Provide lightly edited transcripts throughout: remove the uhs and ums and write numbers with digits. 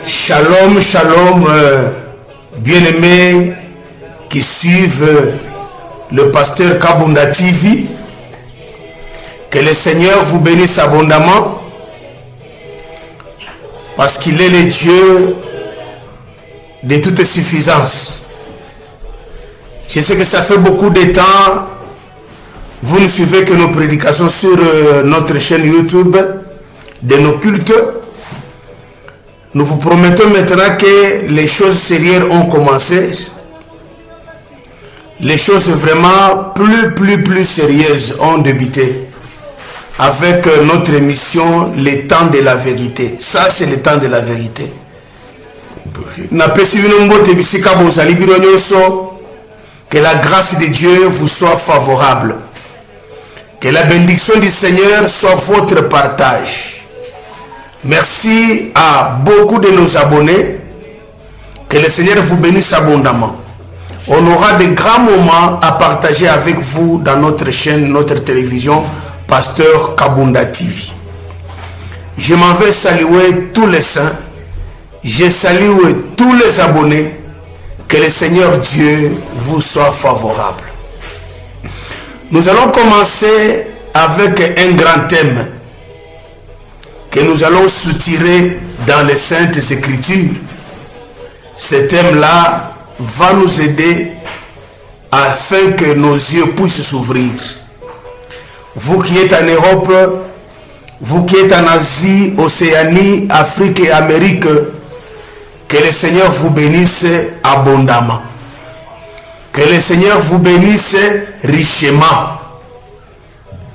Shalom, shalom, bien-aimés qui suivent le pasteur Kabunda TV. Que le Seigneur vous bénisse abondamment parce qu'il est le Dieu de toute suffisance. Je sais que ça fait beaucoup de temps, vous ne suivez que nos prédications sur notre chaîne YouTube de nos cultes. Nous vous promettons maintenant que les choses sérieuses ont commencé. Les choses vraiment plus sérieuses ont débuté avec notre émission Le temps de la vérité. Ça, c'est le temps de la vérité. Que la grâce de Dieu vous soit favorable. Que la bénédiction du Seigneur soit votre partage. Merci à beaucoup de nos abonnés. Que le Seigneur vous bénisse abondamment. On aura de grands moments à partager avec vous dans notre chaîne, notre télévision, Pasteur Kabunda TV. Je m'en vais saluer tous les saints. Je salue tous les abonnés. Que le Seigneur Dieu vous soit favorable. Nous allons commencer avec un grand thème que nous allons soutirer dans les Saintes Écritures. Ce thème-là va nous aider afin que nos yeux puissent s'ouvrir. Vous qui êtes en Europe, vous qui êtes en Asie, Océanie, Afrique et Amérique, que le Seigneur vous bénisse abondamment. Que le Seigneur vous bénisse richement.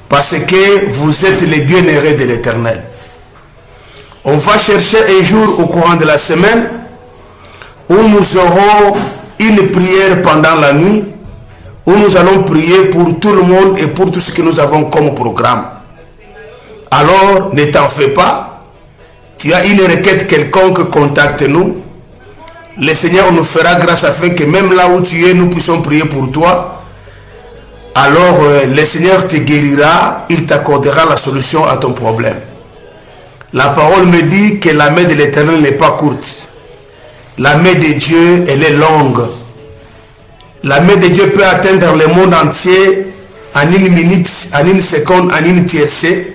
Parce que vous êtes les bienheureux de l'Éternel. On va chercher un jour au courant de la semaine où nous aurons une prière pendant la nuit, où nous allons prier pour tout le monde et pour tout ce que nous avons comme programme. Alors, ne t'en fais pas. Tu as une requête quelconque, contacte-nous. Le Seigneur nous fera grâce afin que même là où tu es, nous puissions prier pour toi. Alors, le Seigneur te guérira, il t'accordera la solution à ton problème. La parole me dit que la main de l'Éternel n'est pas courte. La main de Dieu, elle est longue. La main de Dieu peut atteindre le monde entier en une minute, en une seconde, en une tiercée.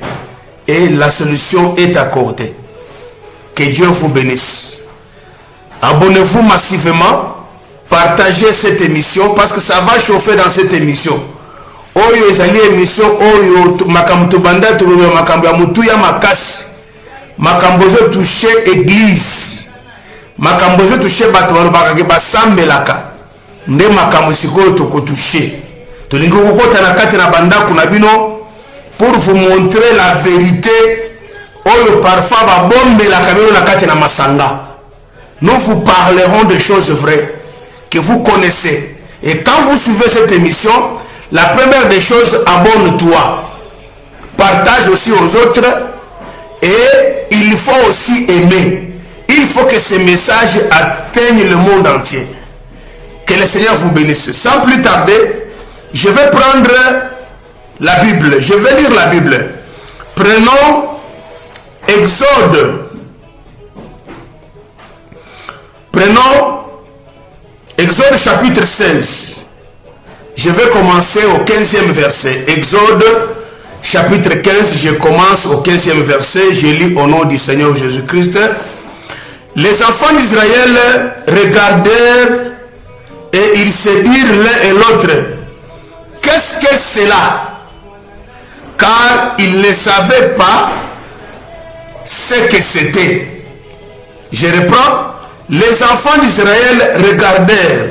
Et la solution est accordée. Que Dieu vous bénisse. Abonnez-vous massivement. Partagez cette émission parce que ça va chauffer dans cette émission. Oyo ezali émission oyo makambo banda to makambo ya mutu ya makasi. Makambo zo toucher église. Makambo zo toucher bato bakake basambelaka. Nde makambo sikoyo to ko toucher. To lingo kokota na kati na banda kuna bino pour vous montrer la vérité. Oyo parfois ba bombelaka bino na kati na masanga. Nous vous parlerons de choses vraies que vous connaissez. Et quand vous suivez cette émission, la première des choses, abonne-toi. Partage aussi aux autres. Et il faut aussi aimer. Il faut que ce message atteigne le monde entier. Que le Seigneur vous bénisse. Sans plus tarder, je vais prendre la Bible. Je vais lire la Bible. Prenons Exode. Prenons Exode chapitre 16. Je vais commencer au 15e verset. Exode chapitre 15, je commence au 15e verset, je lis au nom du Seigneur Jésus-Christ. Les enfants d'Israël regardèrent et ils se dirent l'un et l'autre, qu'est-ce que c'est là? Car ils ne savaient pas ce que c'était. Je reprends. Les enfants d'Israël regardèrent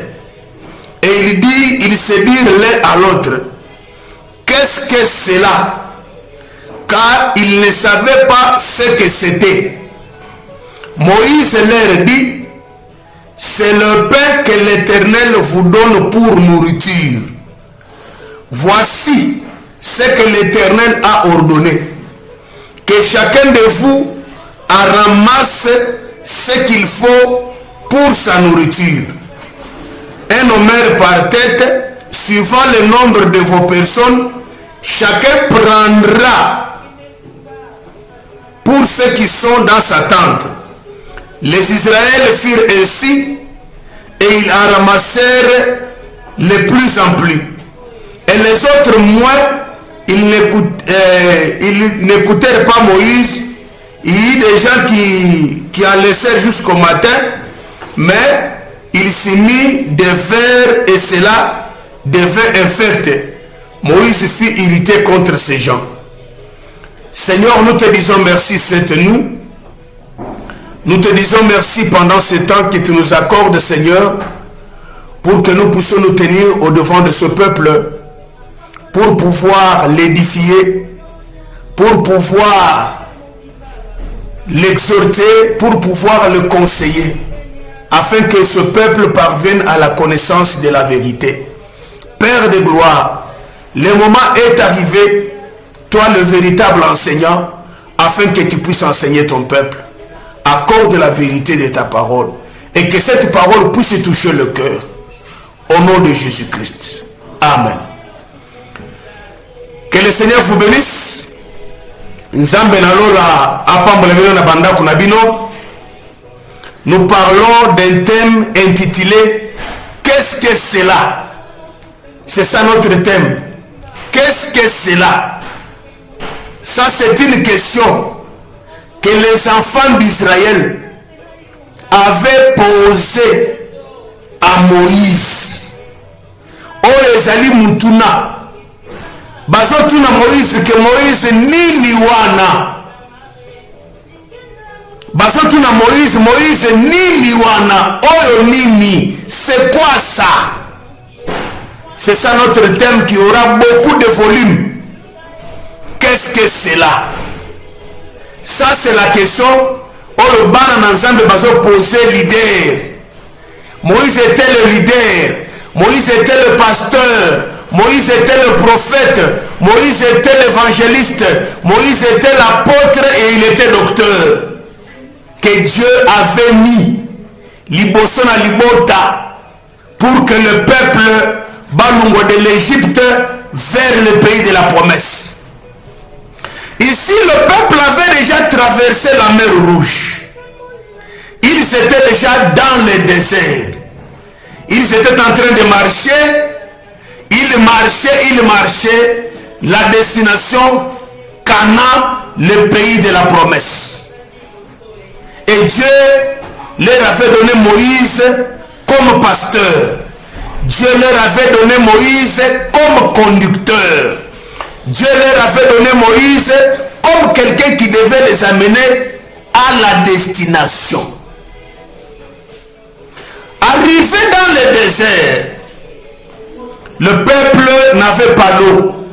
et ils se dirent l'un à l'autre, qu'est-ce que c'est là? Car ils ne savaient pas ce que c'était. Moïse leur dit, c'est le pain que l'Éternel vous donne pour nourriture. Voici ce que l'Éternel a ordonné, que chacun de vous en ramasse ce qu'il faut pour sa nourriture. Un homère par tête, suivant le nombre de vos personnes, chacun prendra pour ceux qui sont dans sa tente. Les Israéliens firent ainsi et ils en ramassèrent de plus en plus. Et les autres moins, ils n'écoutèrent pas Moïse. Il y a eu des gens qui en laissèrent jusqu'au matin, mais il s'est mis de faire et cela devint infect. Moïse fut irrité contre ces gens. Seigneur, nous te disons merci cette nuit. Nous te disons merci pendant ce temps que tu nous accordes, Seigneur, pour que nous puissions nous tenir au devant de ce peuple, pour pouvoir l'édifier, pour pouvoir l'exhorter, pour pouvoir le conseiller, afin que ce peuple parvienne à la connaissance de la vérité. Père de gloire, le moment est arrivé, toi le véritable enseignant, afin que tu puisses enseigner ton peuple. Accorde la vérité de ta parole et que cette parole puisse toucher le cœur. Au nom de Jésus-Christ. Amen. Que le Seigneur vous bénisse. Nzambe nalola apambola bino na bandako na bino. Nous parlons d'un thème intitulé qu'est-ce que c'est là? C'est ça notre thème. Qu'est-ce que c'est là? Ça c'est une question que les enfants d'Israël avaient posé à Moïse. Oh ezali mutuna. Bazotuna Moïse que Moïse nini wana. Bazotuna Moïse nini wana. Oyo nini. C'est quoi ça? C'est ça notre thème qui aura beaucoup de volume. Qu'est-ce que c'est là? Ça c'est la question où le bana ensemble va poser leader. Moïse était le leader. Moïse était le pasteur. Moïse était le prophète. Moïse était l'évangéliste. Moïse était l'apôtre et il était docteur. Que Dieu avait mis liboso na libota pour que le peuple balungo de l'Égypte vers le pays de la promesse. Ici, le peuple avait déjà traversé la mer Rouge. Ils étaient déjà dans le désert. Ils étaient en train de marcher. Ils marchaient. La destination, Canaan, le pays de la promesse. Et Dieu leur avait donné Moïse comme pasteur. Dieu leur avait donné Moïse comme conducteur. Dieu leur avait donné Moïse comme quelqu'un qui devait les amener à la destination. Arrivé dans le désert, le peuple n'avait pas l'eau.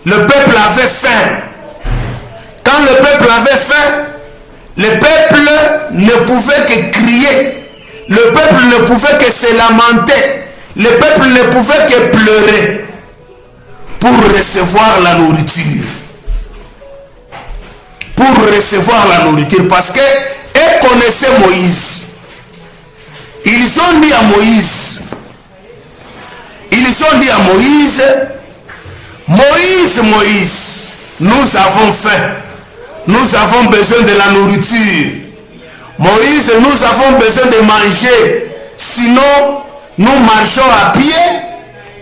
Le peuple avait faim. Quand le peuple avait faim, le peuple ne pouvait que crier. Le peuple ne pouvait que se lamenter. Le peuple ne pouvait que pleurer pour recevoir la nourriture. Pour recevoir la nourriture. Parce que eux connaissaient Moïse. Ils ont dit à Moïse, Moïse, nous avons faim. Nous avons besoin de la nourriture. Moïse, nous avons besoin de manger. Sinon, nous marchons à pied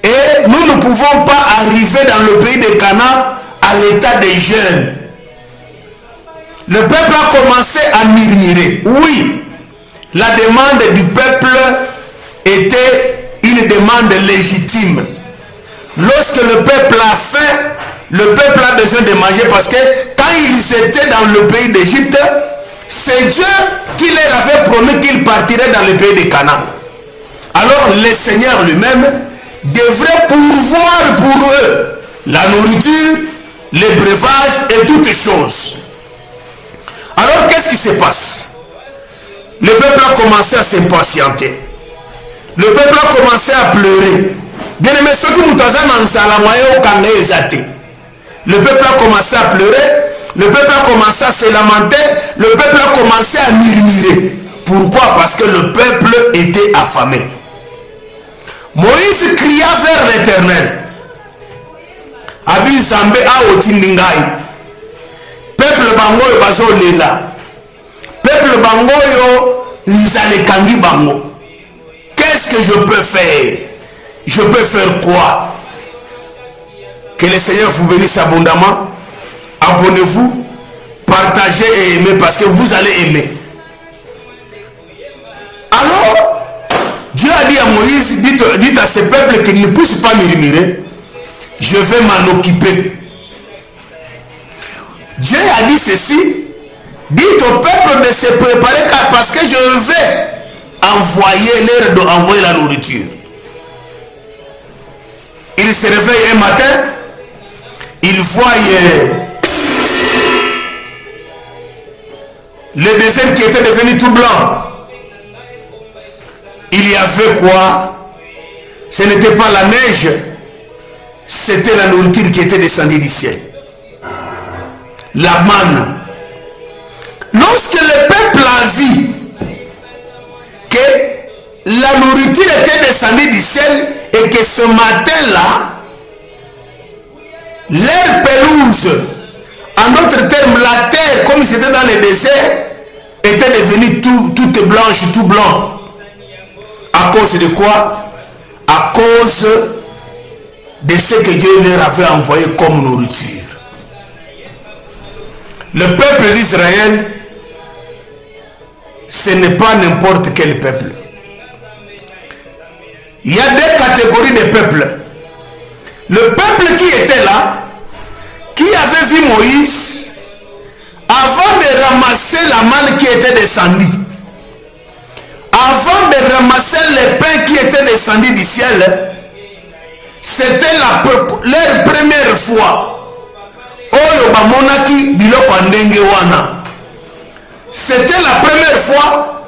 et nous ne pouvons pas arriver dans le pays de Canaan à l'état des jeunes. Le peuple a commencé à murmurer. Oui, la demande du peuple était une demande légitime. Lorsque le peuple a faim, le peuple a besoin de manger parce que quand ils étaient dans le pays d'Égypte, c'est Dieu qui leur avait promis qu'ils partiraient dans le pays de Canaan. Alors le Seigneur lui-même devrait pourvoir pour eux la nourriture, les breuvages et toutes choses. Alors qu'est-ce qui se passe? Le peuple a commencé à s'impatienter. Le peuple a commencé à pleurer. Bien aimé, ceux qui nous le peuple a commencé à pleurer, le peuple a commencé à se lamenter, le peuple a commencé à murmurer. Pourquoi? Parce que le peuple était affamé. Moïse cria vers l'Éternel. Abi Zambé a otindingai. Peuple bangoyo bazo lela. Peuple bangoyo nzale kangi bango. Qu'est-ce que je peux faire? Je peux faire quoi? Que le Seigneur vous bénisse abondamment. Abonnez-vous, partagez et aimez parce que vous allez aimer. Alors, Dieu a dit à Moïse, dites à ce peuple qu'il ne puisse pas murmurer. Je vais m'en occuper. Dieu a dit ceci. Dites au peuple de se préparer parce que je vais envoyer l'heure d'envoyer la nourriture. Il se réveille un matin. Il voit le désert qui était devenu tout blanc. Il y avait quoi? Ce n'était pas la neige, c'était la nourriture qui était descendue du ciel. La manne. Lorsque le peuple a vu que la nourriture était descendue du ciel et que ce matin-là, leur pelouse, en d'autres termes, la terre, comme c'était dans le désert, était devenue toute blanche, tout blanc. À cause de quoi? À cause de ce que Dieu leur avait envoyé comme nourriture. Le peuple d'Israël, ce n'est pas n'importe quel peuple. Il y a deux catégories de peuples. Le peuple qui était là, qui avait vu Moïse, avant de ramasser la manne qui était descendue, avant de ramasser les pains qui étaient descendus du ciel, c'était leur première fois. C'était la première fois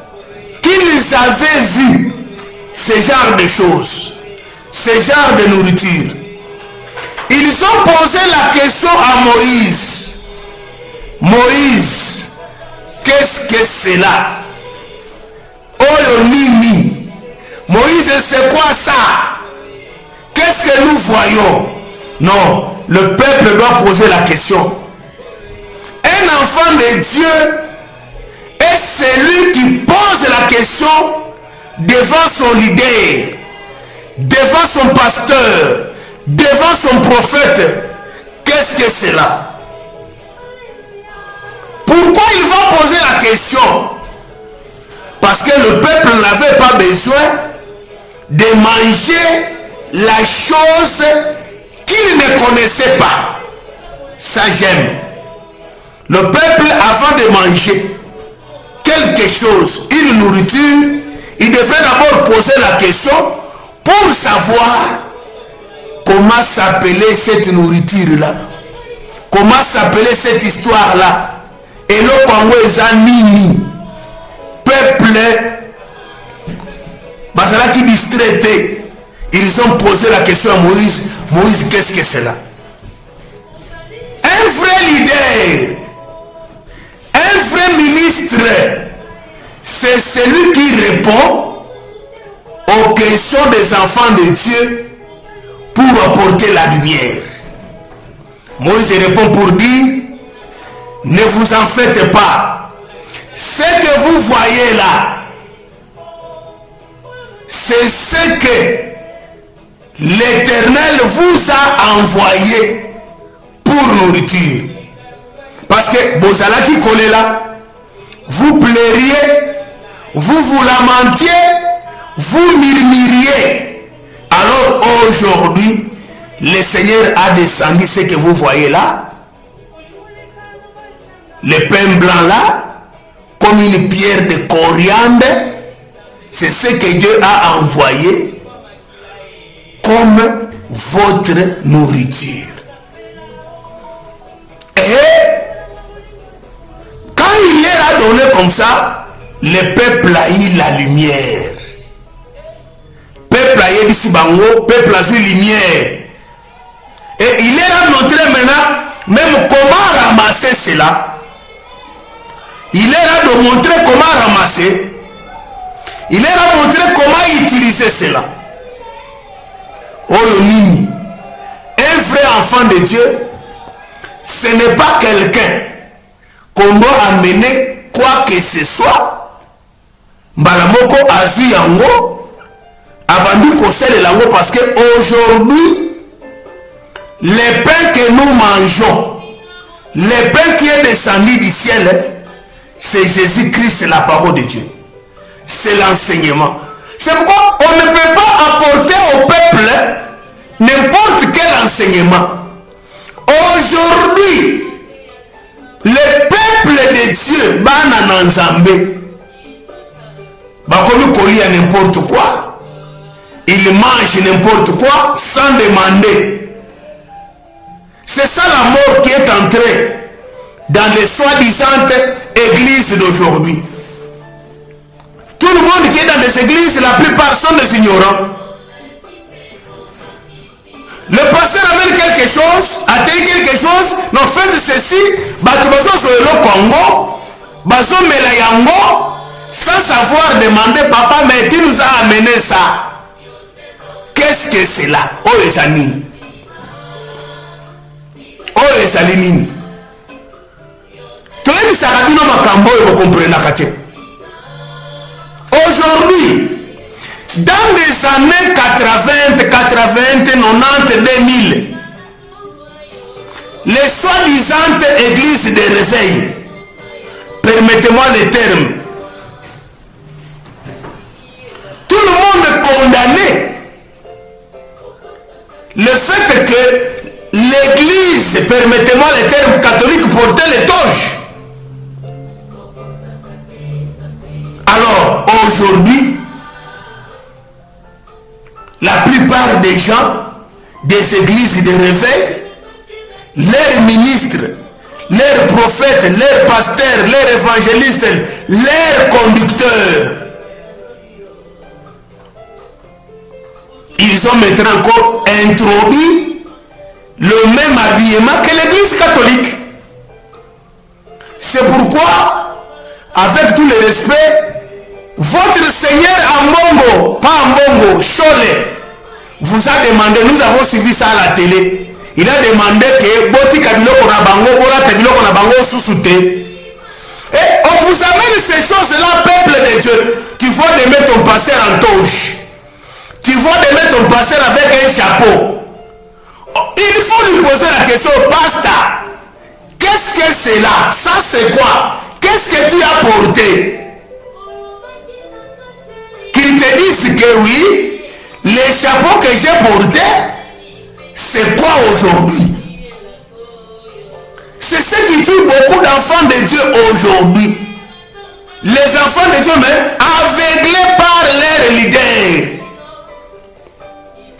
qu'ils avaient vu ce genre de choses, ce genre de nourriture. Ils ont posé la question à Moïse. Moïse, qu'est-ce que c'est là? Oyo nini? Moïse, c'est quoi ça? Qu'est-ce que nous voyons? Non, le peuple doit poser la question. Un enfant de Dieu est celui qui pose la question devant son leader, devant son pasteur, devant son prophète. Qu'est-ce que c'est là? Pourquoi il va poser la question? Parce que le peuple n'avait pas besoin de manger la chose qu'il ne connaissait pas. Ça j'aime. Le peuple, avant de manger quelque chose, une nourriture, il devait d'abord poser la question pour savoir comment s'appelait cette nourriture-là. Comment s'appelait cette histoire-là. Et le Congo est nini. Peuple, Bazala qui distraité. Ils ont posé la question à Moïse. Moïse, qu'est-ce que c'est là? Un vrai leader, un vrai ministre, c'est celui qui répond aux questions des enfants de Dieu pour apporter la lumière. Moïse répond pour dire, ne vous en faites pas. Ce que vous voyez là, c'est ce que l'Éternel vous a envoyé pour pour nourriture. Parce que Bozalaki Kolela, vous pleuriez, vous lamentiez, vous murmuriez. Alors aujourd'hui, le Seigneur a descendu ce que vous voyez là. Le pain blanc là, comme une pierre de coriandre, c'est ce que Dieu a envoyé comme votre nourriture. Et quand il leur a donné comme ça, le peuple a eu la lumière. Peuple a eu Sibango, peuple a vu lumière. Et il leur a montré maintenant même comment ramasser cela. Il leur a montré comment ramasser. Il leur a montré comment utiliser cela. Oh Nini, un vrai enfant de Dieu, ce n'est pas quelqu'un qu'on doit amener quoi que ce soit. Mbalamoko azu yango, abandi kosele lango parce que aujourd'hui, le pain que nous mangeons, le pain qui est descendu du ciel, c'est Jésus-Christ, la parole de Dieu. C'est l'enseignement. C'est pourquoi on ne peut pas apporter au peuple n'importe quel enseignement. Aujourd'hui, le peuple de Dieu, Bana Nzambe, Bakomi Koli à n'importe quoi, il mange n'importe quoi sans demander. C'est ça la mort qui est entrée dans les soi-disant églises d'aujourd'hui. Tout le monde qui est dans des églises, la plupart sont des ignorants. Le pasteur amène quelque chose, atteint quelque chose, non faites ceci, Batubazo sur le Congo, Bazo Melayango, sans savoir demander, papa, mais tu nous as amené ça. Qu'est-ce que c'est là? Oh, les amis. Oh, les amis. Aujourd'hui, dans les années 80, 90, 2000, les soi-disant églises de réveil, permettez-moi le terme, tout le monde condamnait le fait que l'église, permettez-moi le terme catholique, portait les toges. Alors aujourd'hui, la plupart des gens des églises de réveil, leurs ministres, leurs prophètes, leurs pasteurs, leurs évangélistes, leurs conducteurs, ils ont maintenant encore introduit le même habillement que l'église catholique. C'est pourquoi, avec tout le respect, votre Seigneur Ambongo, pas Ambongo, Chole, vous a demandé, nous avons suivi ça à la télé, il a demandé que Boti Kabilo Konabango, Bola Kabilo Konabango sous-souté. Et on vous amène ces choses-là, peuple de Dieu. Tu vois de mettre ton pasteur en toge. Tu vois de mettre ton pasteur avec un chapeau. Il faut lui poser la question, pasteur, qu'est-ce que c'est là? Ça c'est quoi? Qu'est-ce que tu as porté? Ils te disent que oui, les chapeaux que j'ai portés, c'est quoi aujourd'hui? C'est ce qui tue beaucoup d'enfants de Dieu aujourd'hui. Les enfants de Dieu, mais aveuglés par leurs leaders.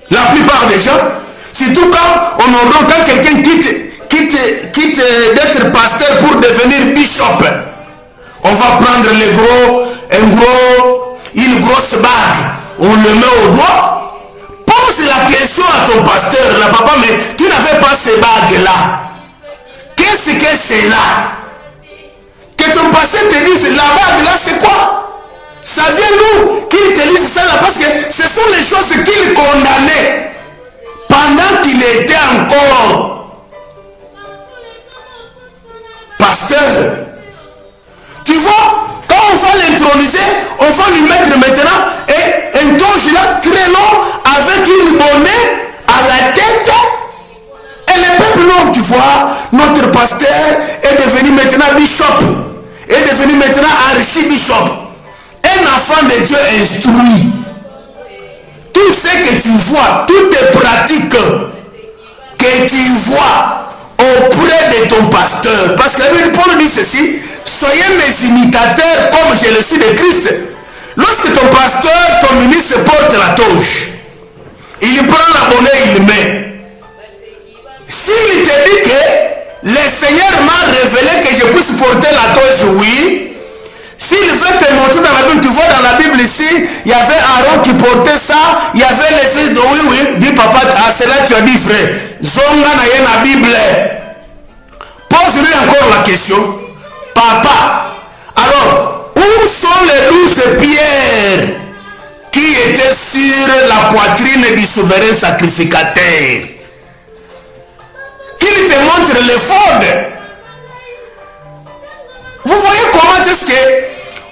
La plupart des gens, surtout quand on entend quelqu'un quitte d'être pasteur pour devenir bishop, on va prendre une grosse bague, on le met au doigt. Pose la question à ton pasteur, là, papa, mais tu n'avais pas ces bagues-là. Qu'est-ce que c'est là? Que ton pasteur te dise, la bague-là, c'est quoi? Ça vient d'où? Qu'il te dise ça là, parce que ce sont les choses qu'il condamnait pendant qu'il était encore pasteur. Tu vois, quand on va l'introniser, on va lui mettre maintenant un toge là très long avec une bonnet à la tête. Et le peuple maintenant, tu vois, notre pasteur est devenu maintenant bishop, est devenu maintenant archibishop. Un enfant de Dieu instruit. Tout ce que tu vois, toutes tes pratiques que tu vois auprès de ton pasteur. Parce que la Bible, Paul dit ceci, soyez mes imitateurs comme je le suis de Christ. Lorsque ton pasteur, ton ministre porte la toge, il prend la monnaie, il met. S'il te dit que le Seigneur m'a révélé que je puisse porter la toge, oui. S'il veut te montrer dans la Bible, tu vois dans la Bible ici, il y avait Aaron qui portait ça, il y avait les fils de oui, dit papa, à cela tu as dit frère, Zonga na ye na Bible. Pose-lui encore la question, papa, alors, où sont les 12 pierres qui étaient sur la poitrine du souverain sacrificateur? Qu'il te montre l'éphod. Vous voyez comment est-ce que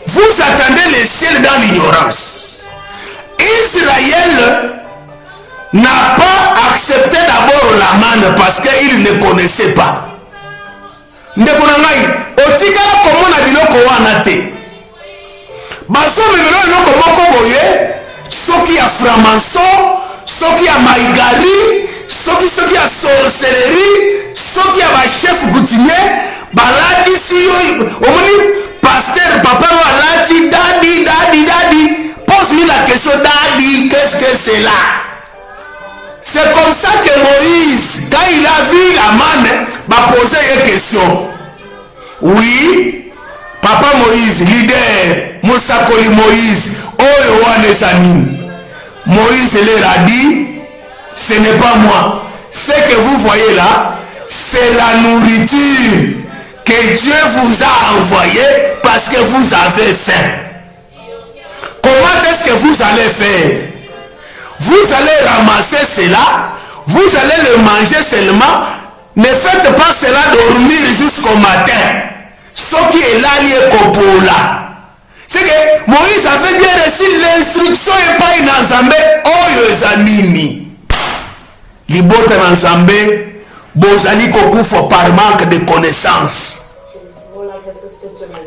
vous attendez le ciel dans l'ignorance. Israël n'a pas accepté d'abord la manne parce qu'il ne connaissait pas. Ndekonangai, otikala komona biloko wana te. Baso memelo eloko moko boye, soki ya franc-maçon, soki ya maigari, soki ya sorcellerie, soki ya ba chef coutumier, balati si yo, omoni pasteur papa alati dadi. Pose-lui la question, dadi, qu'est-ce que c'est là? C'est comme ça que Moïse, quand il a vu la manne, va poser une question. Oui, papa Moïse, leader, Moussakoli Moïse, Oyo wane Sanine. Moïse leur a dit, ce n'est pas moi. Ce que vous voyez là, c'est la nourriture que Dieu vous a envoyé parce que vous avez faim. Comment est-ce que vous allez faire? Vous allez ramasser cela, vous allez le manger seulement. Ne faites pas cela dormir jusqu'au matin. Ce qui est là, il est copola. C'est que Moïse avait bien reçu l'instruction et pas une ensemble. Oyo zanini. Libota ensemble. Bozali kokufa par manque de connaissances.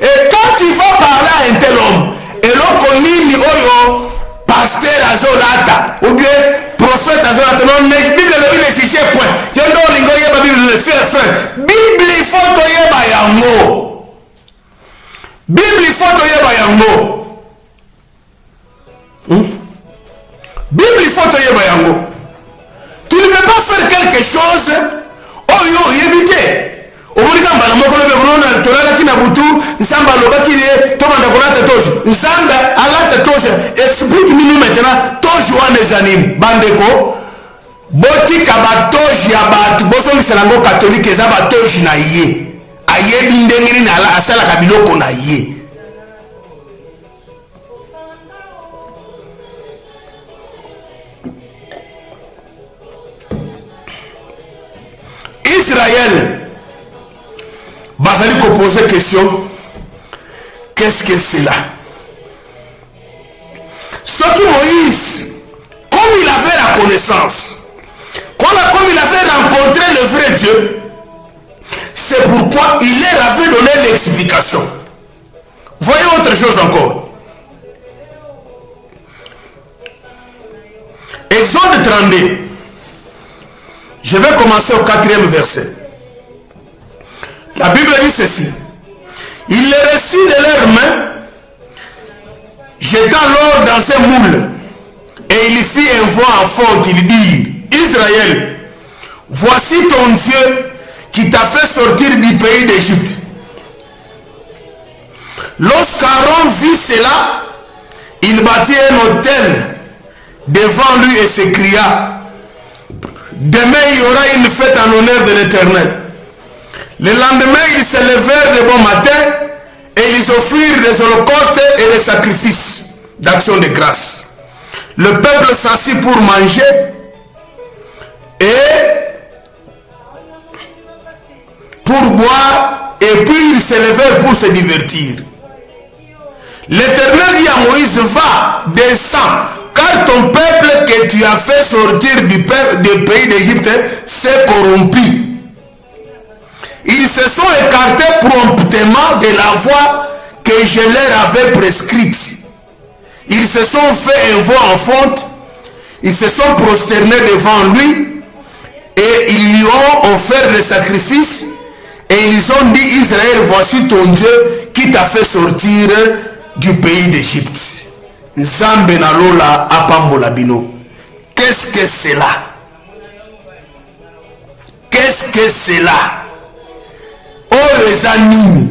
Et quand tu vas parler à un tel homme, et l'homme nini oyo pasteur azolata ou bien prophète azolata, non, la Bible le chiché point. Je ne lingo yeba Bible le faire. Bible il faut to yeba yango. Bible il faut to yeba yango. Bible il faut to yeba yango. Tu ne peux pas faire quelque chose. Oh yo, yébité. Omonika mbala moko lobe kono tolala kina butu nsamba loba kile to manda konata toje. Nzamba alata toje. Explique-moi maintenant toje wana zanim. Bandeko botika ba toje ya ba boso misalango catholique za ba toje na ye. Ayebi ndengini na ala asala kabiloko na ye. Israël, Bazali ko poser question, qu'est-ce que c'est là? Ce qui Moïse, comme il avait la connaissance, comme il avait rencontré le vrai Dieu, c'est pourquoi il leur avait donné l'explication. Voyez autre chose encore. Exode 32. Je vais commencer au 4e verset. La Bible dit ceci. Il les reçut de leurs mains, jetant l'or dans un moule, et il fit un voix forte. Il dit, Israël, voici ton Dieu qui t'a fait sortir du pays d'Égypte. Lorsqu'Aaron vit cela, il bâtit un autel devant lui et s'écria, demain il y aura une fête en honneur de l'Éternel. Le lendemain, ils se levèrent de bon matin et ils offrirent des holocaustes et des sacrifices d'action de grâce. Le peuple s'assit pour manger et pour boire, et puis ils se levèrent pour se divertir. L'Éternel dit à Moïse, va, descends, car ton peuple que tu as fait sortir du pays d'Égypte s'est corrompu. ils se sont écartés promptement de la voie que je leur avais prescrite. Ils se sont fait un voile en fonte, ils se sont prosternés devant lui et ils lui ont offert des sacrifices et ils ont dit: Israël, voici ton Dieu qui t'a fait sortir du pays d'Égypte. Nzambe na lola apambola bino. Qu'est-ce que c'est là? Qu'est-ce que c'est là? Oyo eza nini?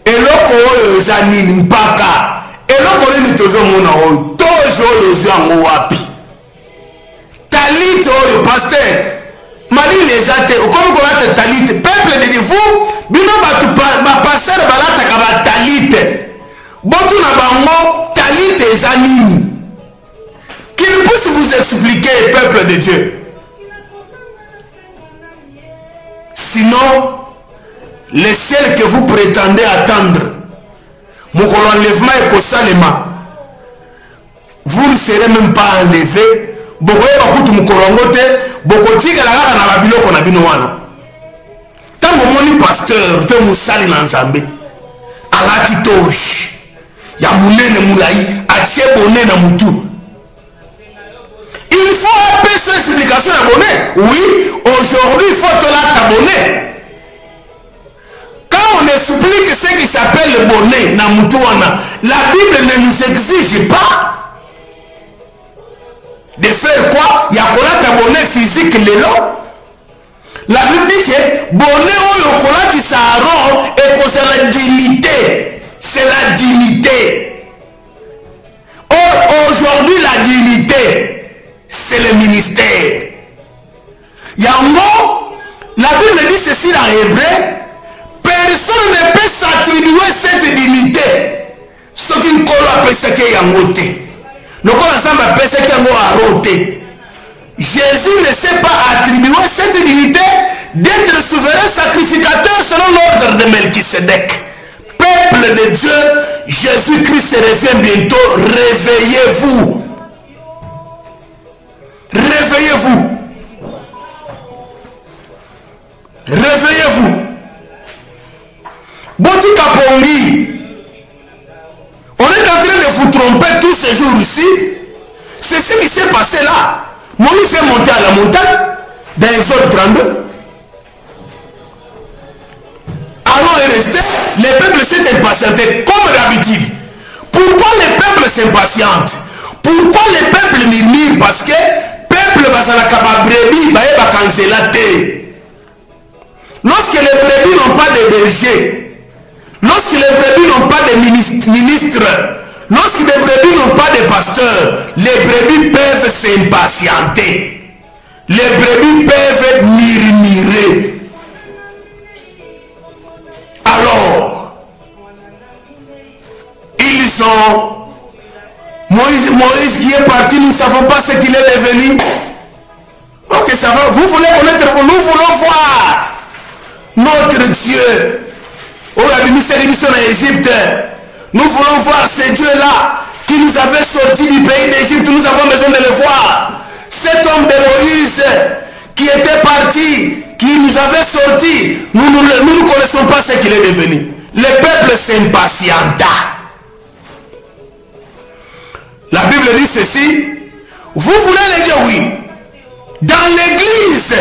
Eloko oyo eza nini mpaka? Eloko nini tozomona oyo? Tozo oyo eza yango wapi? Talite oyo pasteur malili eza te. Okomi kolata talite. Peuple de vous bino batu bapasteur balataka batalite. Botu na bango talite eza nini? Qu'il puisse vous expliquer, peuple de Dieu. Sinon, le ciel que vous prétendez attendre, mokolo enlèvement et kosalema, vous ne serez même pas enlevé. Bokoye bakutu mukolongo te, bokotikala kaka na babiloko na bino wana. Tango moni pasteur te musali na Nzambe, alati toshi ya munene mulai, atie bonnet na mutu. Il faut appeler cette explication à bonnet. Oui, aujourd'hui il faut t'abonner. Quand on explique ce qui s'appelle le bonnet, la Bible ne nous exige pas de faire quoi? Il y a qu'on a bonnet physique le long. La Bible dit que bonnet ou yokola qui s'arrond et que c'est la dignité. C'est la dignité. Or, aujourd'hui, la dignité, c'est le ministère. Yango, la Bible dit ceci dans Hébreu: personne ne peut s'attribuer cette dignité. Ce qui ne colle pas ce qui est yangoté. Le corps ensemble appelle ce qui est yangoté. Jésus ne sait pas attribuer cette dignité d'être souverain sacrificateur selon l'ordre de Melchisedec. Peuple de Dieu, Jésus-Christ revient bientôt. Réveillez-vous. Réveillez-vous. Réveillez-vous. Boti Kapongi. On est en train de vous tromper tous ces jours ici. C'est ce qui s'est passé là. Moïse est monté à la montagne dans Exode 32. Alors il restait, les peuples s'est impatientés comme d'habitude. Pourquoi les peuples s'impatientent? Pourquoi les peuples murmurent? Parce que peuple bazalaka ba brebis baye ba cancela te. Lorsque les brebis n'ont pas de berger, lorsque les brebis n'ont pas de ministres, lorsque les brebis n'ont pas de pasteurs, les brebis peuvent s'impatienter. Les brebis peuvent murmurer. Alors, ils sont... Moïse qui est parti, nous ne savons pas ce qu'il est devenu. Ok, ça va. Vous voulez connaître, nous voulons voir notre Dieu. Oh, la ministère en Égypte. Nous voulons voir ce Dieu-là qui nous avait sortis du pays d'Égypte. Nous avons besoin de le voir. Cet homme de Moïse qui était parti, qui nous avait sortis, nous ne connaissons pas ce qu'il est devenu. Le peuple s'impatienta. La Bible dit ceci: vous voulez le dire? Oui. Dans l'église,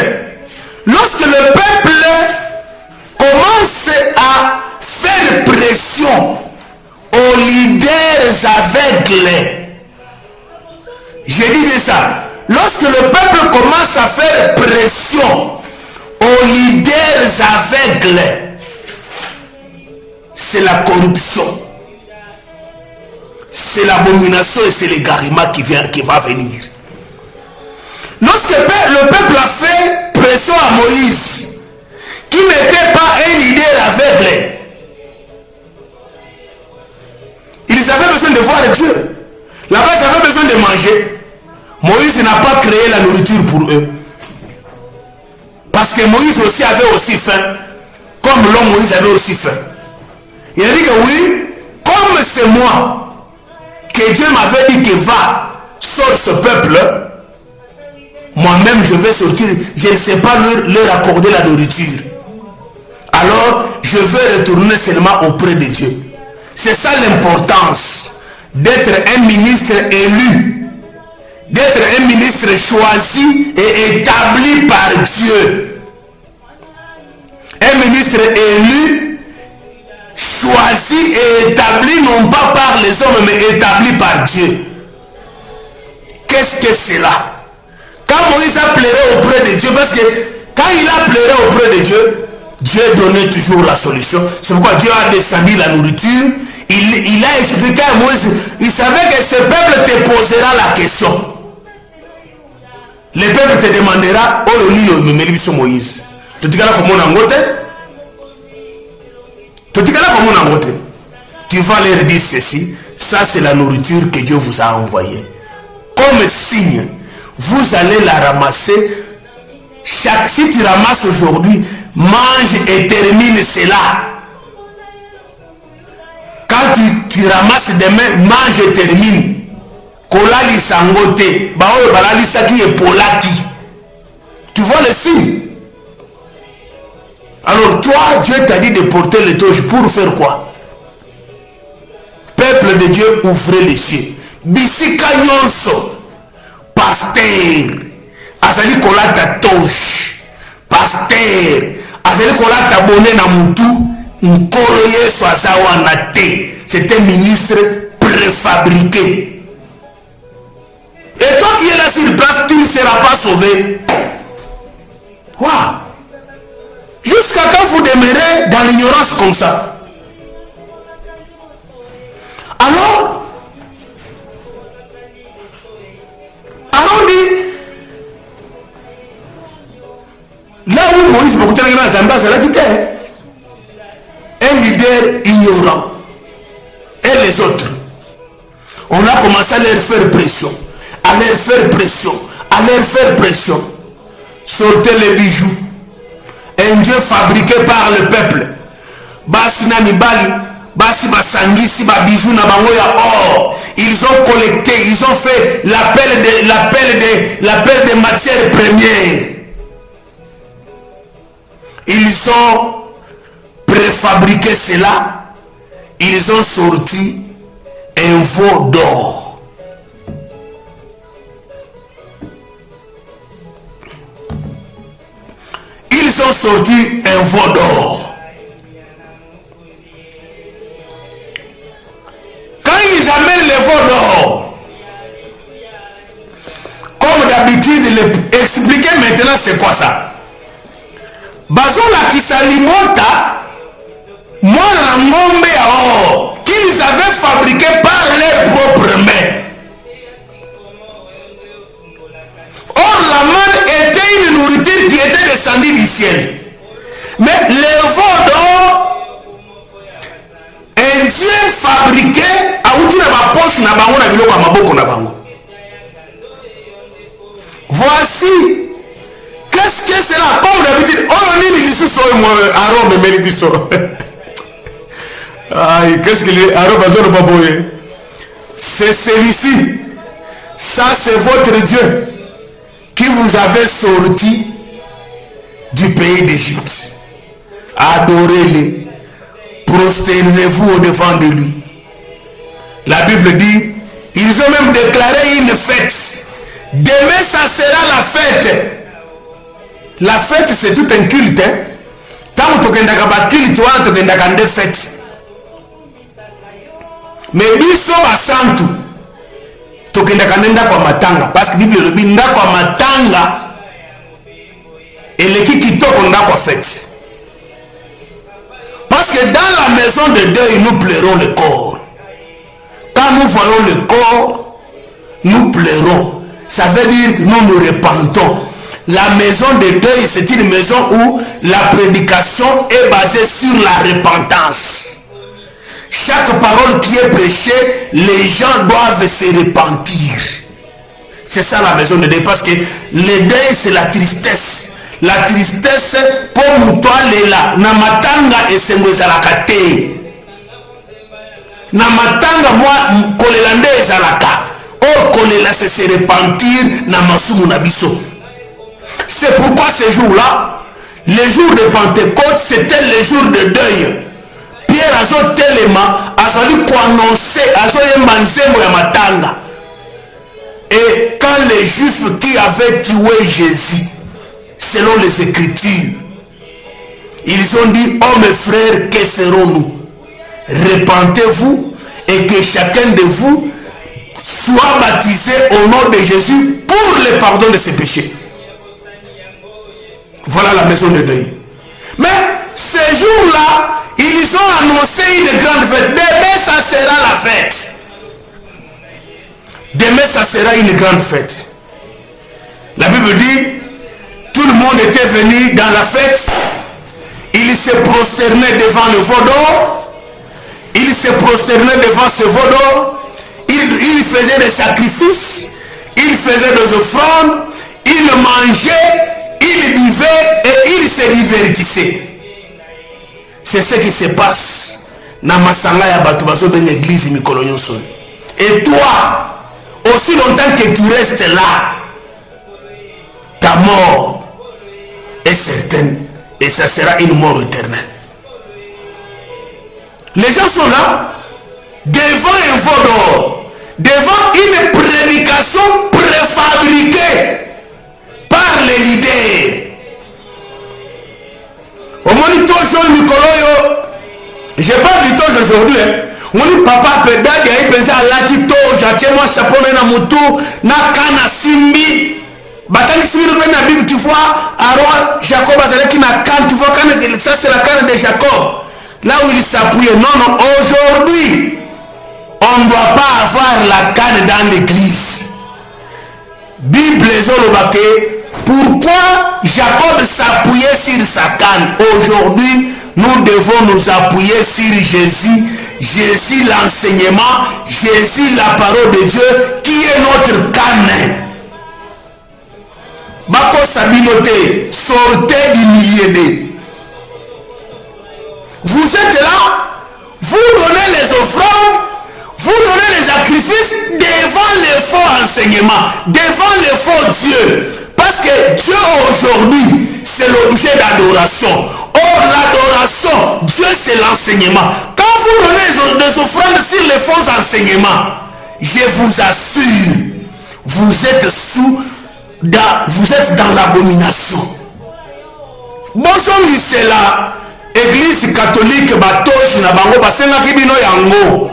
lorsque le peuple commence à faire pression aux leaders aveugles, je dis ça, lorsque le peuple commence à faire pression aux leaders aveugles, c'est la corruption. C'est l'abomination et c'est l'égarement qui va venir. Lorsque le peuple a fait pression à Moïse, qui n'était pas un leader aveugle, ils avaient besoin de voir Dieu. Là-bas, ils avaient besoin de manger. Moïse n'a pas créé la nourriture pour eux. Parce que Moïse aussi avait aussi faim. Comme l'homme Moïse avait aussi faim. Il a dit que oui, comme c'est moi, que Dieu m'avait dit que va, sort ce peuple, moi-même je vais sortir, je ne sais pas leur accorder la nourriture. alors je vais retourner seulement auprès de Dieu. C'est ça l'importance d'être un ministre élu, d'être un ministre choisi et établi par Dieu. Un ministre élu, choisi et établi non pas par les hommes mais établi par Dieu. Qu'est-ce que c'est là? Quand Moïse a pleuré auprès de Dieu, parce que quand il a pleuré auprès de Dieu, Dieu donnait toujours la solution. C'est pourquoi Dieu a descendu la nourriture. Il a expliqué à Moïse, il savait que ce peuple te posera la question. Le peuple te demandera, oh le Moïse. Tu te comme on a voté? Tu vas leur dire ceci, ça c'est la nourriture que Dieu vous a envoyée. Comme signe, vous allez la ramasser. Si tu ramasses aujourd'hui, mange et termine cela. Quand tu ramasses demain, mange et termine. Kolali sangote, baoye balali saki et polaki. Tu vois le signe? Alors toi, Dieu t'a dit de porter les toges pour faire quoi? Peuple de Dieu, ouvrez les cieux. Bisika nyonso, pasteur, azali kolata toge, pasteur, azali kolata bonnet na mutu, nkolo yesu azawa na te. C'est un ministre préfabriqué. Et toi qui es là sur place, tu ne seras pas sauvé. Waouh! Jusqu'à quand vous demeurez dans l'ignorance comme ça? Alors, Aaron dit, là où Moïse beaucoup de gens Zamba, c'est là qui était un leader ignorant. Et les autres, on a commencé à leur faire pression, à leur faire pression, à leur faire pression. Sortez les bijoux. Un Dieu fabriqué par le peuple. Basi na mibali, basi basangisi ba bijoux na bango ya or. Ils ont collecté, ils ont fait l'appel de matières premières. Ils ont préfabriqué cela. Ils ont sorti un veau d'or. Ils ont sorti un veau d'or. Quand ils amènent le veau d'or, comme d'habitude, expliquez maintenant c'est quoi ça. Bazola Kisalimota, moi la ngombe à or, qu'ils avaient fabriqué par leurs propres mains. Or la manne était une nourriture qui était descendue du ciel. Mais le veau d'or, un Dieu fabriqué a outu na ba poche na bango na biloko maboko na bango. Voici. Qu'est-ce que c'est là? Comme d'habitude, on dit ici sur moi, Aaron me met biso. Aïe, qu'est-ce qu'il est? Aaron Bazon Baboye. C'est celui-ci. Ça, c'est votre Dieu qui vous avait sorti du pays d'Égypte. Adorez-le. Prosternez-vous au-devant de lui. La Bible dit, ils ont même déclaré une fête. Demain, ça sera la fête. La fête, c'est tout un culte. Tant que tu as un culte, tu as une fête. Mais biso basantu tokenda kanenda kwa matanga parce que Bible lobi nda kwa matanga eleki kitoko nda kwa fête. Parce que dans la maison de deuil nous pleurons le corps. Quand nous voyons le corps, nous pleurons. Ça veut dire que nous nous repentons. La maison de deuil, c'est une maison où la prédication est basée sur la repentance. Chaque parole qui est prêchée, les gens doivent se repentir. C'est ça la maison de deuil. Parce que le deuil, c'est la tristesse. La tristesse, pour toi, là, namatanga et sengwezalaka te. Namatanga, moi, kolelande ezalaka. Or, kolela, c'est se repentir, namasumu nabiso. C'est pourquoi ce jour-là, Le jour de Pentecôte, c'était le jour de deuil. Pierre a zo telema, a zali ko annoncer, a zo yemba nzembo ya matanga. Et quand les Juifs qui avaient tué Jésus, selon les Écritures, ils ont dit, oh mes frères, que ferons-nous? Repentez-vous et que chacun de vous soit baptisé au nom de Jésus pour le pardon de ses péchés. Voilà la maison de deuil. Mais ce jour-là, ils ont annoncé une grande fête. Demain, ça sera la fête. Demain, ça sera une grande fête. La Bible dit, tout le monde était venu dans la fête. Il se prosternait devant le veau d'or. Il se prosternait devant ce veau d'or. Il faisait des sacrifices. Il faisait des offrandes. Il mangeait. Il vivait et il se divertissait. C'est ce qui se passe dans Masanga ya Bato Bazo dans l'église Mikolonyo Sol. Et toi, aussi longtemps que tu restes là, ta mort est certaine et ça sera une mort éternelle. Les gens sont là, devant un veau d'or, devant une prédication préfabriquée par les leaders. Au moniteur Jean Nicoloyo, je parle du toge aujourd'hui. Mon papa pédade a pensé à la toge, à tiens moi chapeau na mutu, na kana simbi. Batani simbi le na Bible, tu vois, Aaron, Jacob azalaki na canne, tu vois quand ça c'est la canne de Jacob. Là où il s'appuyait. Non, non, aujourd'hui, on ne doit pas avoir la canne dans l'église. Bible Zolobake. Pourquoi Jacob s'appuyait sur sa canne? Aujourd'hui, nous devons nous appuyer sur Jésus. Jésus l'enseignement, Jésus la parole de Dieu qui est notre canne. Bako Sabinote, sortez du milieu d'eux. Vous êtes là, vous donnez les offrandes, vous donnez les sacrifices devant les faux enseignements, devant les faux dieux. Parce que Dieu aujourd'hui, c'est l'objet d'adoration. Or, l'adoration, Dieu, c'est l'enseignement. Quand vous donnez des offrandes sur les faux enseignements, je vous assure, vous êtes dans l'abomination. Bonjour, c'est la église catholique, Batoche, Nabango, Basenga Kibino Yango.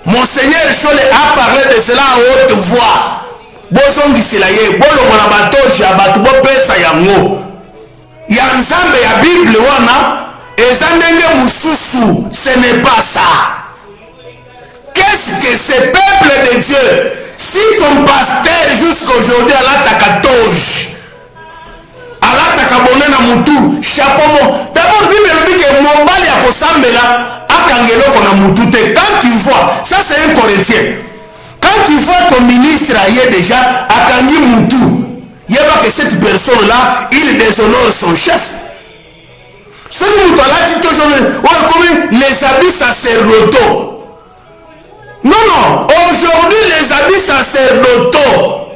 Monseigneur Chole a parlé de cela à haute voix. Bozongisela ye bolongola batoji ya bato bopesa yango ya nzambe ya Bible wana eza ndenge mususu. Ce n'est pas ça. Qu'est-ce que ce peuple de Dieu? Si ton pasteur jusqu'aujourd'hui alataka toge, alataka bonena mutu chapeau, d'abord Bible dit que mobali ya kosambela akangeloko na mutu te. Quand tu vois ça, c'est un Corinthien. Quand tu vois ton ministre ailleurs déjà à Kangi Moutou, il n'y a pas que cette personne-là, il déshonore son chef. Ce que nous dit toujours, comme les habits sacerdotaux. Non, non, aujourd'hui les habits sacerdotaux.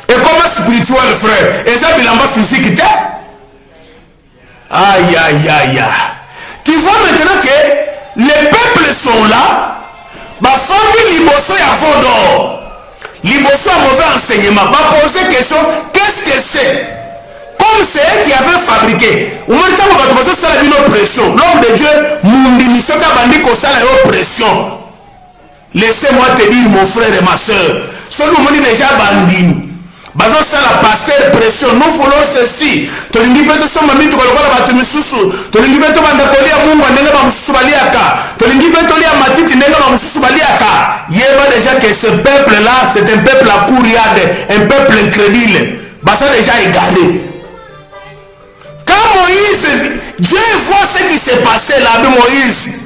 Et comment spirituel, frère? Et ça, il en bas physique. Aïe, aïe, aïe. Tu vois maintenant que les peuples sont là. Bafandi liboso ya veau d'or, liboso à mauvais enseignement. Va poser question, qu'est-ce que c'est? Comme c'est eux qui avaient fabriqué. L'homme de Dieu, oppression. Laissez-moi te dire, mon frère et ma soeur, ce que vous dites déjà bandit. Bazo sala passer pression, nous voulons ceci. Tolingi peto soma mitu kwa batu misusu. Tolingi peto banda tolia Mungu ndenge ba mususu baliaka. Tolingi peto lia matiti ndenge ba mususu baliaka. Yeba déjà que ce peuple là, c'est un peuple à courriade, un peuple incrédule. Basa déjà égaré. Quand Moïse, Dieu voit ce qui s'est passé là de Moïse.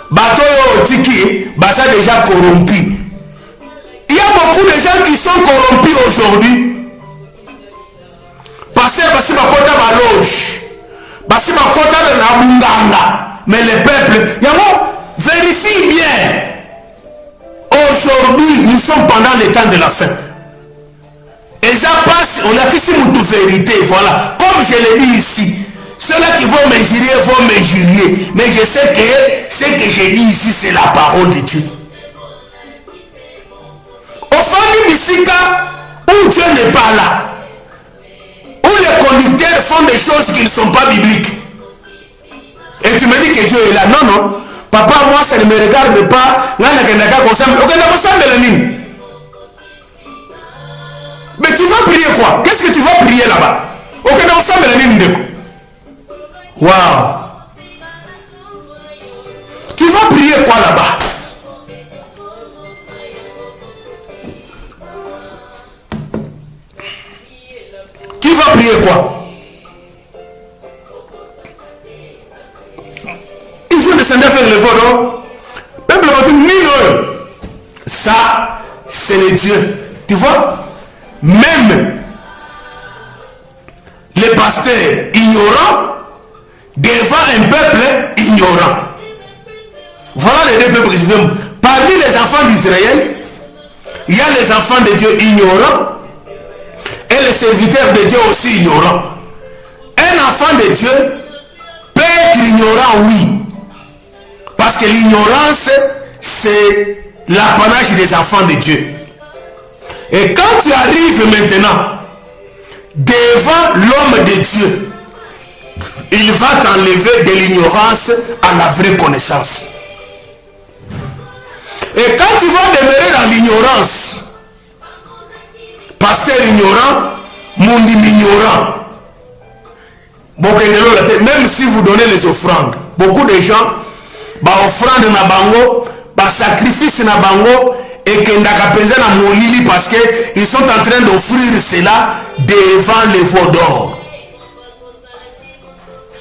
Bato yo tiki, basa déjà corrompu. Il y a beaucoup de gens qui sont corrompus aujourd'hui. Passer basi bakota baloge, basi bakota na bunganga, mais le peuple, vérifie bien. Aujourd'hui, nous sommes pendant le temps de la fin. Et ça passe, on a qu'ici toute vérité, voilà. Comme je l'ai dit ici, ceux-là qui vont m'injurier. Mais je sais que ce que j'ai dit ici, c'est la parole de Dieu. Au fond du Bissika, où Dieu n'est pas là, où les conducteurs font des choses qui ne sont pas bibliques. Et tu me dis que Dieu est là. Non, non. Papa, moi, ça ne me regarde pas. Mais tu vas prier quoi? Qu'est-ce que tu vas prier là-bas? Waouh! Tu vas prier quoi là-bas? Tu vas prier quoi? Il faut descendre faire le vol. Peuple, ça, c'est le Dieu. Tu vois? Même les pasteurs ignorants devant un peuple ignorant. Voilà les deux peuples que je veux. Parmi les enfants d'Israël, il y a les enfants de Dieu ignorants et les serviteurs de Dieu aussi ignorants. Un enfant de Dieu peut être ignorant, oui. Parce que l'ignorance, c'est l'apanage des enfants de Dieu. Et quand tu arrives maintenant devant l'homme de Dieu, il va t'enlever de l'ignorance à la vraie connaissance. Et quand tu vas demeurer dans l'ignorance, pasteur ignorant, monde ignorant, même si vous donnez les offrandes, beaucoup de gens, offrande na bango, sacrifice na bango, et que na molili parce qu'ils sont en train d'offrir cela devant les veaux d'or.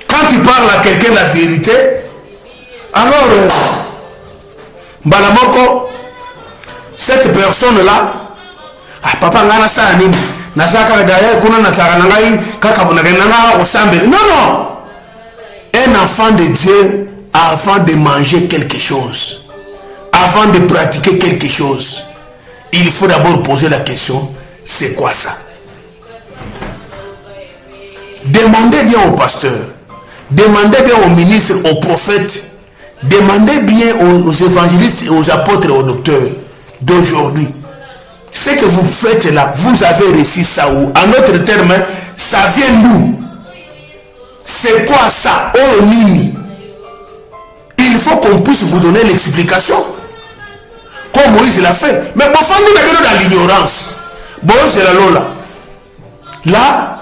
Quand tu parles à quelqu'un la vérité, alors Balamoko, cette personne-là, papa ngana sa nini, nasaka d'ailleurs kuna nasaka nangai kaka bonagana au sambe. Non, non. Un enfant de Dieu, avant de manger quelque chose, avant de pratiquer quelque chose, il faut d'abord poser la question, c'est quoi ça? Demandez bien au pasteur, demandez bien aux ministres, aux prophètes, demandez bien aux évangélistes, aux apôtres et aux docteurs d'aujourd'hui. Ce que vous faites là, vous avez réussi ça où? En autre terme, ça vient d'où? C'est quoi ça? Oh Mimi. Il faut qu'on puisse vous donner l'explication. Comme Moïse l'a fait. Mais pour faire nous dans l'ignorance. Bon, c'est la Lola. Là,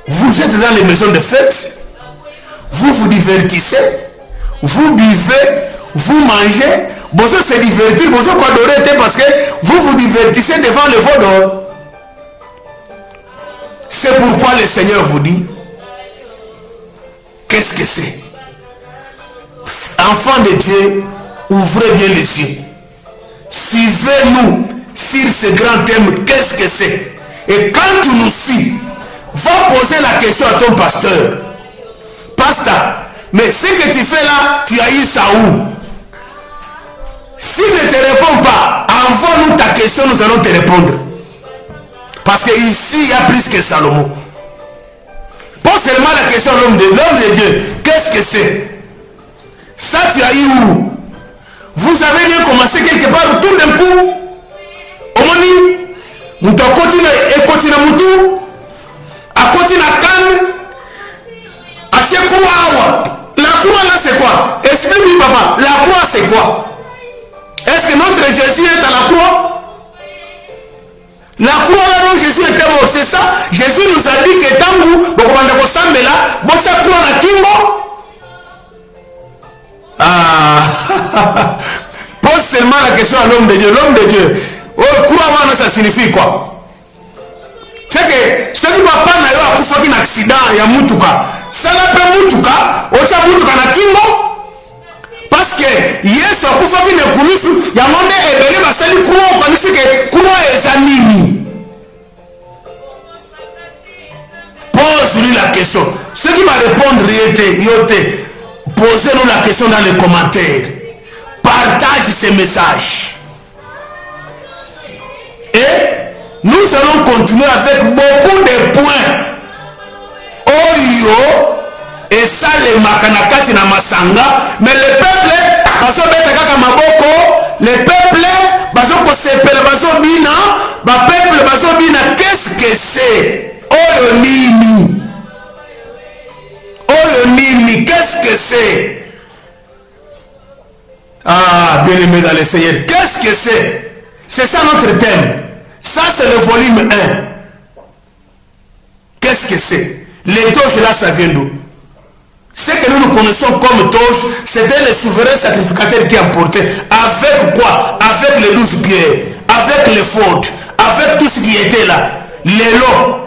vous êtes dans les maisons de fête. Vous vous divertissez. Vous buvez. Vous mangez. Bon, ça c'est divertir. Bon, ça quoi adorer parce que vous vous divertissez devant le veau d'or. C'est pourquoi le Seigneur vous dit, qu'est-ce que c'est? Enfants de Dieu, ouvrez bien les yeux. Suivez-nous sur ce grand thème, qu'est-ce que c'est? Et quand tu nous suis, va poser la question à ton pasteur. Pasteur, mais ce que tu fais là, tu as eu ça où? S'il ne te répond pas, envoie-nous ta question, nous allons te répondre. Parce qu'ici, il y a plus que Salomon. Pose seulement la question à l'homme de Dieu. Qu'est-ce que c'est? Ça, tu as eu où? Vous avez bien commencé quelque part, tout d'un coup. Omoni, nous t'en continuons et continuons tout. À continuer à canne. À ce croix. La croix là, c'est quoi? Explique-lui, papa. La croix, c'est quoi? Est-ce que notre Jésus est à la croix? La croix là dont Jésus était mort, c'est ça? Jésus nous a dit que tant que vous commandez vos sambes là, votre croix na kingo. Ah, pose seulement la question à l'homme de Dieu. L'homme de Dieu, oh, croix, ça signifie quoi? C'est que ce qui va pas n'a pas fait un accident, il y a Mutuka. Ça n'a pas Mutuka, au tcha Mutuka na kingo. Parce que Yesu a fait une coulisses, il y a un monde et ben sali croix, on dit que croix est animi. Pose-lui la question. Ce qui va répondre, yote. Posez-nous la question dans les commentaires. Partage ce message. Et Nous allons continuer avec beaucoup de points. Oyo et ça les makanakati na masanga, mais le peuple bazo beta kaka maboko, le peuple bazo kosepela bazo bina, ba peuple bazo bina. Qu'est-ce que c'est? Oyo nini? Oyo nini? Qu'est-ce que c'est? Ah, bien aimé dans le Seigneur, qu'est-ce que c'est? C'est ça notre thème. Ça c'est le volume 1. Qu'est-ce que c'est? Les toges là, ça vient d'où? Ce que nous connaissons comme toges, c'était le souverain sacrificateur qui emportait. Avec quoi? Avec les 12 pierres, avec les fautes, avec tout ce qui était là. Les lots.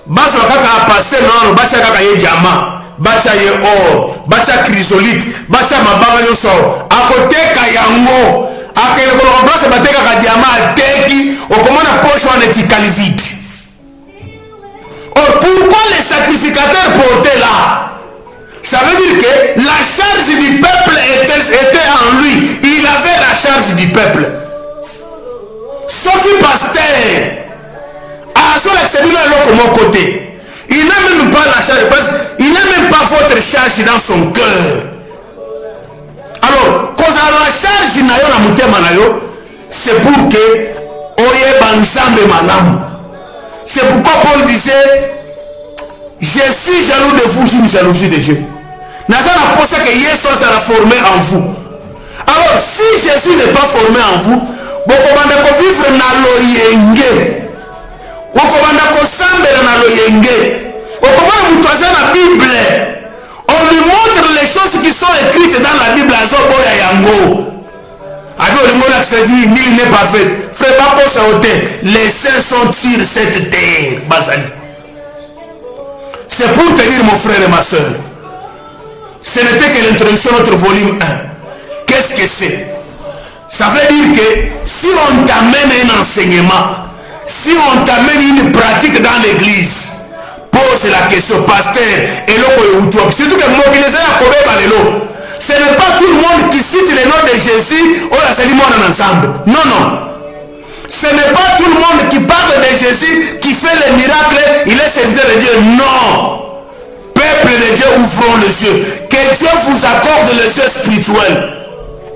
Basa kaka passé non, basa kaka ye diamant, basa ye or, basa chrysolite, basa mabanga yo so. À côté kayango, à quel moment basa bateka ka diamant teki, au comment la poche on est vide. Or pourquoi les sacrificateurs portaient là? Ça veut dire que la charge du peuple était en lui. Il avait la charge du peuple. Ce qui pasteur a son accédé à l'autre côté. Il n'a même pas la charge parce qu'il n'a même pas votre charge dans son cœur. Alors, quand on a la charge na yo na mutema na yo, c'est pour que oye banzambe malam. C'est pourquoi Paul disait, je suis jaloux de vous, je suis jalousie de Dieu. Nazana pensé que Jésus sera formé en vous. Alors, si Jésus n'est pas formé en vous, vous pouvez vivre dans l'oyenge. Vous pouvez s'embêter dans l'oyenge. Vous pouvez vous trouver dans la Bible. On lui montre les choses qui sont écrites dans la Bible. Nul n'est parfait. Fais pas pour ça ôter. Les saints sont sur cette terre. C'est pour te dire, mon frère et ma soeur, ce n'était que l'introduction de notre volume 1. Qu'est-ce que c'est? Ça veut dire que si on t'amène un enseignement, si on t'amène une pratique dans l'église, pose la question, pasteur, et l'autre, surtout que moi qui les ai à ce n'est pas tout le monde qui cite le nom de Jésus, on a salué ensemble. Non, non. Ce n'est pas tout le monde qui parle de Jésus, qui fait les miracles, il est serviteur de Dieu. Non. Peuple de Dieu, ouvrons les yeux. Que Dieu vous accorde les yeux spirituels.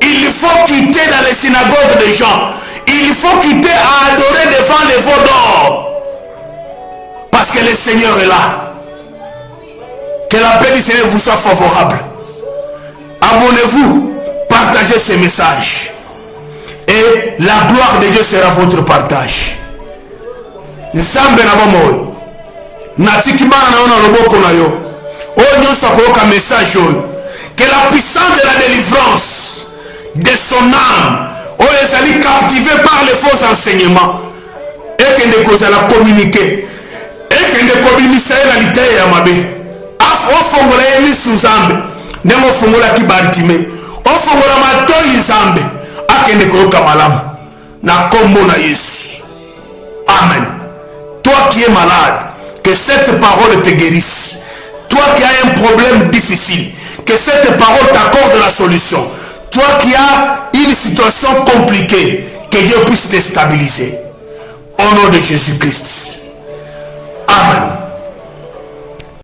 Il faut quitter dans les synagogues des gens. Il faut quitter à adorer devant les veaux d'or. Parce que le Seigneur est là. Que la paix du Seigneur vous soit favorable. Abonnez-vous. Partagez ce message. Et la gloire de Dieu sera votre partage. Nzambe na bomo. Natiki bana na ona loboko na yo. Oh nyonso akoyoka message oyo. Que la puissance de la délivrance de son âme, oh ezali captivé par les faux enseignements, et que ne cause la communiquer, et que ne communiquer la lité ya mabe. Afo fongola yemi suzambe, nemo fongola kibartime. O fongola matoi zambe, akende koyoka malamu. Na kombo na Yesu. Amen. Toi qui es malade, que cette parole te guérisse. Toi qui as un problème difficile, que cette parole t'accorde la solution. Toi qui as une situation compliquée, que Dieu puisse te stabiliser. Au nom de Jésus-Christ. Amen.